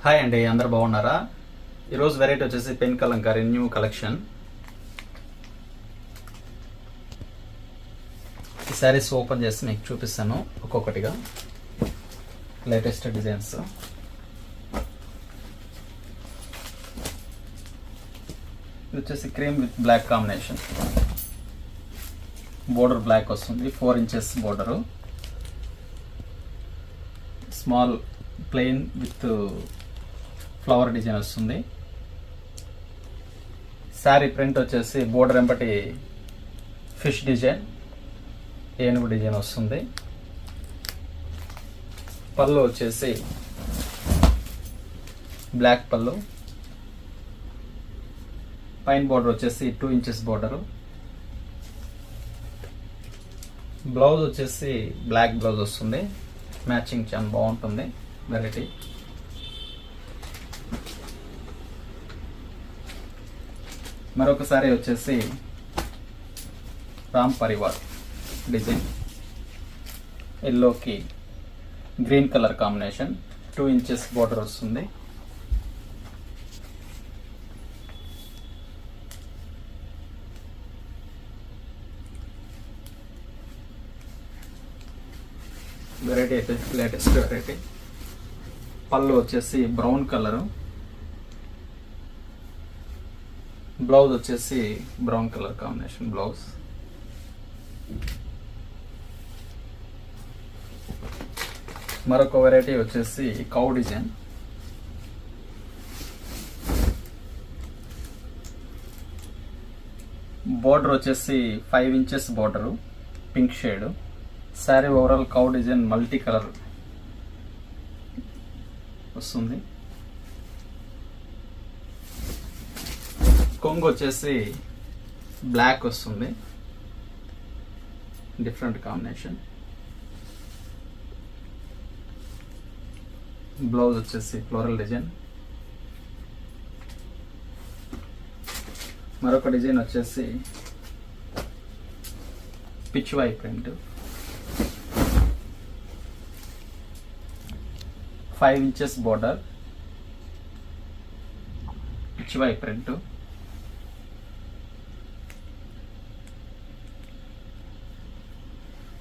Hi అండి, అందరు బాగున్నారా? ఈరోజు వెరైటీ వచ్చేసి పెన్ కలంకారీ న్యూ కలెక్షన్. ఈ శారీస్ ఓపెన్ చేసి మీకు చూపిస్తాను ఒక్కొక్కటిగా. Latest designs. ఇది వచ్చేసి cream with black combination. Border black వస్తుంది, 4 inches border. Small plain with flower design వస్తుంది. శారీ ప్రింట్ వచ్చేసి బోర్డర్ ఎంబటి ఫిష్ డిజైన్, ఏనుగు డిజైన్ వస్తుంది. పళ్ళు వచ్చేసి బ్లాక్ పళ్ళు. పైన బోర్డర్ వచ్చేసి 2 inches బోర్డరు. బ్లౌజ్ వచ్చేసి బ్లాక్ బ్లౌజ్ వస్తుంది. మ్యాచింగ్ చాలా బాగుంటుంది వెరైటీ. మరొకసారి వచ్చేసి రామ్ పరివార్ డిజైన్, ఎల్లోకి green colour combination, 2 inches border వస్తుంది. వెరైటీ అయితే లేటెస్ట్ వెరైటీ. పళ్ళు వచ్చేసి బ్రౌన్ కలరు. బ్లౌజ్ వచ్చేసి బ్రౌన్ కలర్ కాంబినేషన్ బ్లౌజ్. మరొక వెరైటీ వచ్చేసి కౌ డిజైన్. బోర్డర్ వచ్చేసి 5 inches border, pink shade. Sari overall cow design multi colour వస్తుంది. కొంగు వచ్చేసి బ్లాక్ వస్తుంది, డిఫరెంట్ కాంబినేషన్. బ్లౌజ్ వచ్చేసి ఫ్లోరల్ డిజైన్. మరొక డిజైన్ వచ్చేసి Pichwai print, 5 inches border, Pichwai print.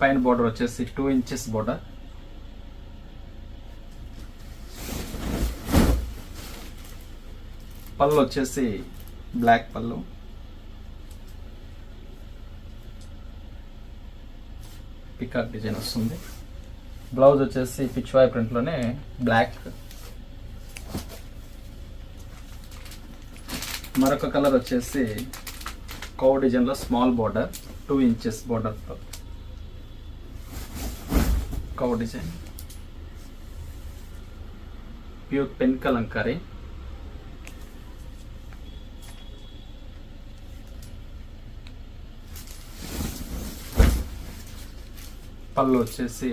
పైన బోర్డర్ వచ్చేసి 2 inches బోర్డర్. పళ్ళు వచ్చేసి బ్లాక్ పళ్ళు. పికాక్ డిజైన్ వస్తుంది. బ్లౌజ్ వచ్చేసి పిచ్ వై ప్రింట్ లోనే బ్లాక్. మరొక కలర్ వచ్చేసి కౌ డిజైన్ లో స్మాల్ బోర్డర్, 2 inches బోర్డర్ తో cow design. Pure pen Kalamkari. పళ్ళు వచ్చేసి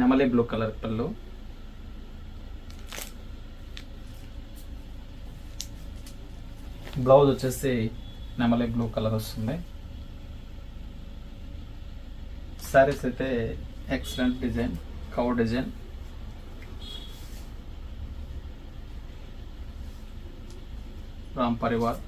నెమలి బ్లూ కలర్ పళ్ళు. బ్లౌజ్ వచ్చేసి నెమలి బ్లూ కలర్ వస్తుంది. శారీస్ అయితే excellent design, cow design. Ram Parivar.